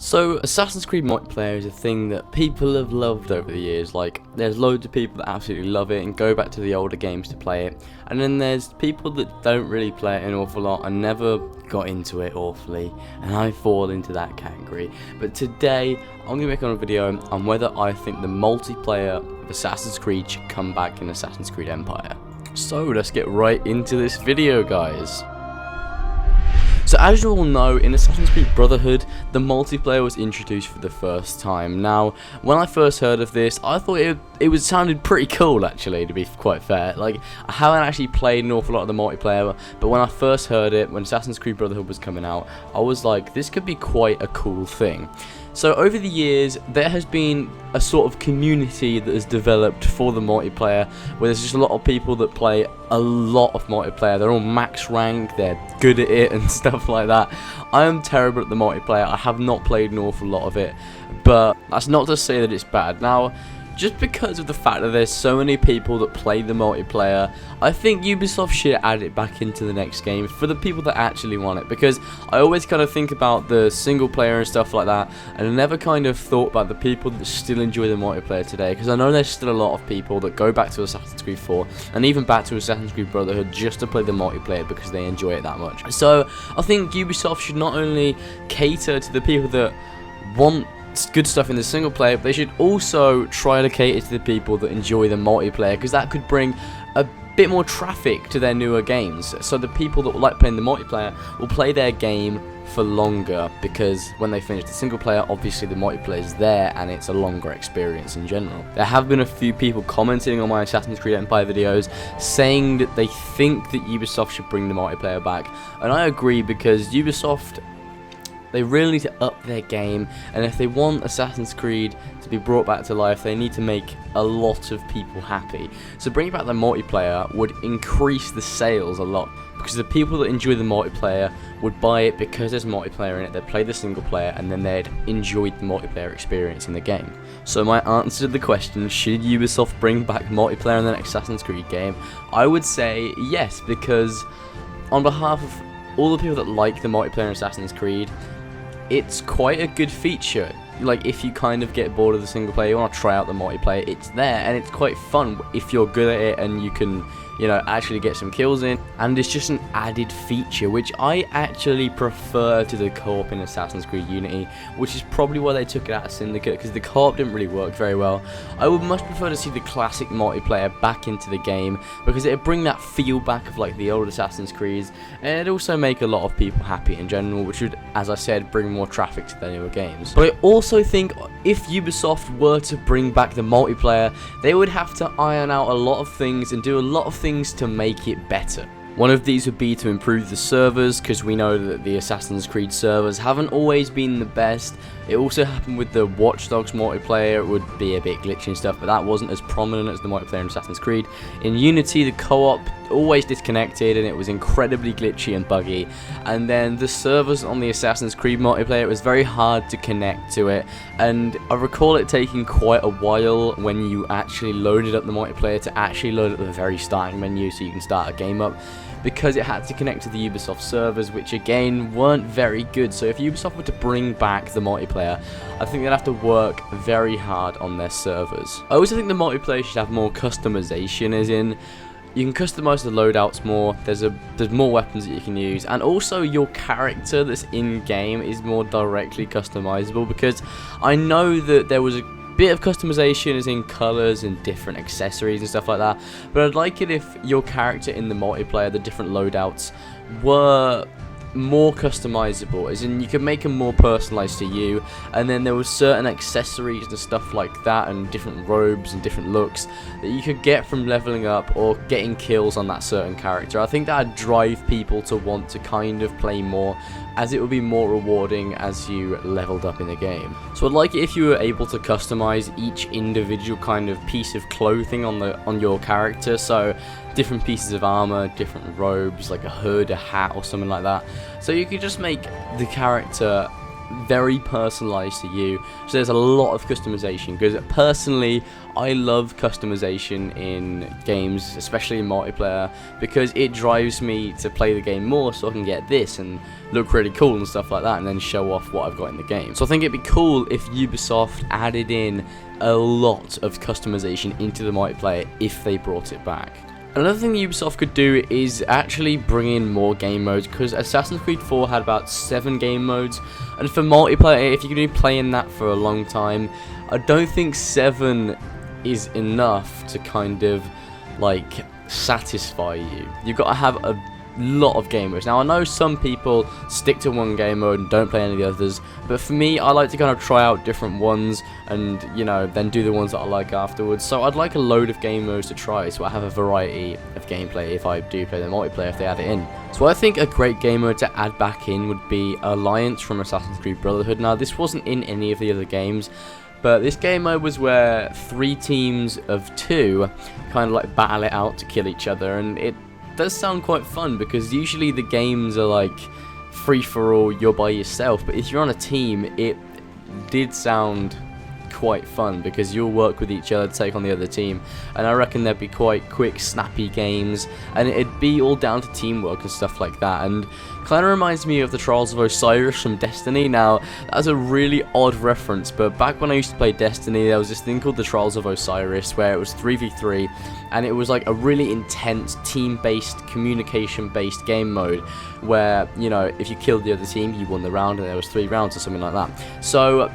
So, Assassin's Creed multiplayer is a thing that people have loved over the years. Like, there's loads of people that absolutely love it and go back to the older games to play it. And then there's people that don't really play it an awful lot and never got into it awfully. And I fall into that category. But today, I'm going to make a video on whether I think the multiplayer of Assassin's Creed should come back in Assassin's Creed Empire. So, let's get right into this video, guys. So as you all know, in Assassin's Creed Brotherhood, the multiplayer was introduced for the first time. Now, when I first heard of this, I thought it sounded pretty cool, actually, to be quite fair. Like, I haven't actually played an awful lot of the multiplayer, but when I first heard it, when Assassin's Creed Brotherhood was coming out, I was like, this could be quite a cool thing. So over the years, there has been a sort of community that has developed for the multiplayer, where there's just a lot of people that play a lot of multiplayer. They're all max rank, they're good at it and stuff like that. I am terrible at the multiplayer. I have not played an awful lot of it, but that's not to say that it's bad. Now, just because of the fact that there's so many people that play the multiplayer, I think Ubisoft should add it back into the next game for the people that actually want it, because I always kind of think about the single player and stuff like that, and I never kind of thought about the people that still enjoy the multiplayer today, because I know there's still a lot of people that go back to Assassin's Creed 4 and even back to Assassin's Creed Brotherhood just to play the multiplayer because they enjoy it that much. So I think Ubisoft should not only cater to the people that want good stuff in the single player, but they should also try to cater to the people that enjoy the multiplayer, because that could bring a bit more traffic to their newer games. So the people that like playing the multiplayer will play their game for longer, because when they finish the single player, obviously the multiplayer is there and it's a longer experience in general. There have been a few people commenting on my Assassin's Creed Empire videos saying that they think that Ubisoft should bring the multiplayer back, and I agree, because Ubisoft, they really need to up their game, and if they want Assassin's Creed to be brought back to life, they need to make a lot of people happy. So bringing back the multiplayer would increase the sales a lot, because the people that enjoy the multiplayer would buy it because there's multiplayer in it, they'd play the single player, and then they'd enjoy the multiplayer experience in the game. So my answer to the question, should Ubisoft bring back multiplayer in the next Assassin's Creed game, I would say yes, because on behalf of all the people that like the multiplayer in Assassin's Creed, it's quite a good feature. Like, if you kind of get bored of the single player, you want to try out the multiplayer, it's there, and it's quite fun if you're good at it and you can, you know, actually get some kills in. And it's just an added feature, which I actually prefer to the co-op in Assassin's Creed Unity, which is probably why they took it out of Syndicate, because the co-op didn't really work very well. I would much prefer to see the classic multiplayer back into the game, because it would bring that feel back of like the old Assassin's Creeds, and it'd also make a lot of people happy in general, which would, as I said, bring more traffic to their newer games. But I also think if Ubisoft were to bring back the multiplayer, they would have to iron out a lot of things and do a lot of things to make it better. One of these would be to improve the servers, because we know that the Assassin's Creed servers haven't always been the best. It also happened with the Watch Dogs multiplayer. It would be a bit glitchy and stuff, but that wasn't as prominent as the multiplayer in Assassin's Creed. In Unity, the co-op always disconnected and it was incredibly glitchy and buggy. And then the servers on the Assassin's Creed multiplayer, it was very hard to connect to it, and I recall it taking quite a while when you actually loaded up the multiplayer to actually load up the very starting menu so you can start a game up, because it had to connect to the Ubisoft servers, which again weren't very good. So if Ubisoft were to bring back the multiplayer, I think they'd have to work very hard on their servers. I also think the multiplayer should have more customization, as in you can customize the loadouts more, there's more weapons that you can use, and also your character that's in game is more directly customizable, because I know that there was a bit of customization as in colors and different accessories and stuff like that, but I'd like it if your character in the multiplayer, the different loadouts, were more customizable, as in you could make them more personalized to you, and then there was certain accessories and stuff like that, and different robes and different looks that you could get from leveling up or getting kills on that certain character. I think that'd drive people to want to kind of play more, as it would be more rewarding as you leveled up in the game. So I'd like it if you were able to customize each individual kind of piece of clothing on your character, so different pieces of armor, different robes, like a hood, a hat, or something like that. So you could just make the character very personalized to you, so there's a lot of customization, because personally I love customization in games, especially in multiplayer, because it drives me to play the game more so I can get this and look really cool and stuff like that, and then show off what I've got in the game. So I think it'd be cool if Ubisoft added in a lot of customization into the multiplayer if they brought it back. Another thing Ubisoft could do is actually bring in more game modes, because Assassin's Creed 4 had about 7 game modes, and for multiplayer, if you're going to be playing that for a long time, I don't think 7 is enough to kind of like satisfy you. You've got to have a lot of game modes. Now I know some people stick to one game mode and don't play any of the others, but for me I like to kind of try out different ones and, you know, then do the ones that I like afterwards. So I'd like a load of game modes to try, so I have a variety of gameplay if I do play the multiplayer, if they add it in. So I think a great game mode to add back in would be Alliance from Assassin's Creed Brotherhood. Now this wasn't in any of the other games, but this game mode was where 3 teams of 2 kind of like battle it out to kill each other, and it does sound quite fun, because usually the games are like free for all, you're by yourself, but if you're on a team, it did sound quite fun, because you'll work with each other to take on the other team, and I reckon there'd be quite quick, snappy games, and it'd be all down to teamwork and stuff like that, and kind of reminds me of the Trials of Osiris from Destiny. Now that's a really odd reference, but back when I used to play Destiny, there was this thing called the Trials of Osiris where it was 3v3, and it was like a really intense team-based, communication-based game mode where, you know, if you killed the other team, you won the round, and there was 3 rounds or something like that. So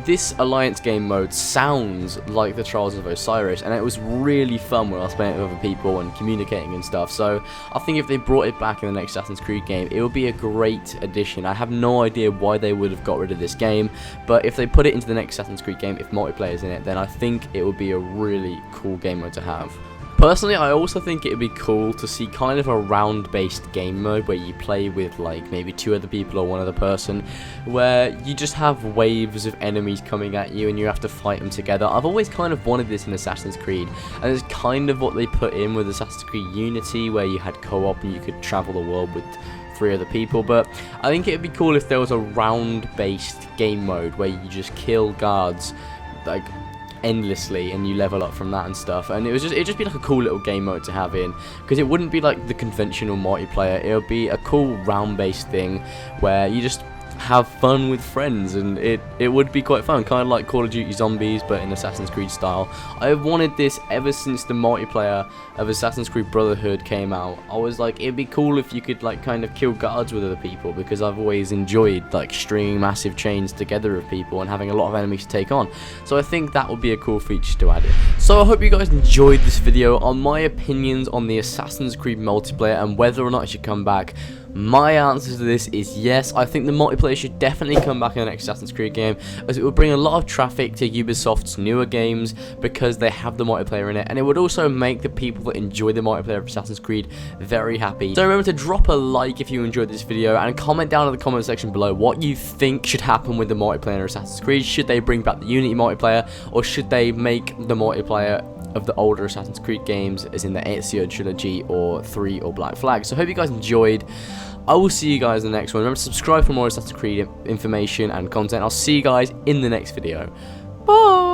this Alliance game mode sounds like the Trials of Osiris, and it was really fun when I was playing it with other people and communicating and stuff. So I think if they brought it back in the next Assassin's Creed game, it would be a great addition. I have no idea why they would have got rid of this game, but if they put it into the next Assassin's Creed game, if multiplayer is in it, then I think it would be a really cool game mode to have. Personally, I also think it would be cool to see kind of a round-based game mode where you play with like maybe 2 other people or 1 other person, where you just have waves of enemies coming at you and you have to fight them together. I've always kind of wanted this in Assassin's Creed, and it's kind of what they put in with Assassin's Creed Unity, where you had co-op and you could travel the world with 3 other people. But I think it would be cool if there was a round-based game mode where you just kill guards like endlessly and you level up from that and stuff, and it'd just be like a cool little game mode to have in, because it wouldn't be like the conventional multiplayer. It would be a cool round based thing where you just have fun with friends, and it would be quite fun, kind of like Call of Duty Zombies but in Assassin's Creed style. I've wanted this ever since the multiplayer of Assassin's Creed Brotherhood came out. I was like, it'd be cool if you could like kind of kill guards with other people, because I've always enjoyed like stringing massive chains together of people and having a lot of enemies to take on. So I think that would be a cool feature to add in. So I hope you guys enjoyed this video on my opinions on the Assassin's Creed multiplayer and whether or not it should come back. My answer to this is yes. I think the multiplayer should definitely come back in the next Assassin's Creed game, as it would bring a lot of traffic to Ubisoft's newer games because they have the multiplayer in it, and it would also make the people that enjoy the multiplayer of Assassin's Creed very happy. So remember to drop a like if you enjoyed this video, and comment down in the comment section below what you think should happen with the multiplayer in Assassin's Creed. Should they bring back the Unity multiplayer, or should they make the multiplayer of the older Assassin's Creed games, as in the Ezio trilogy or 3 or Black Flag? So I hope you guys enjoyed. I will see you guys in the next one. Remember to subscribe for more Assassin's Creed information and content. I'll see you guys in the next video. Bye!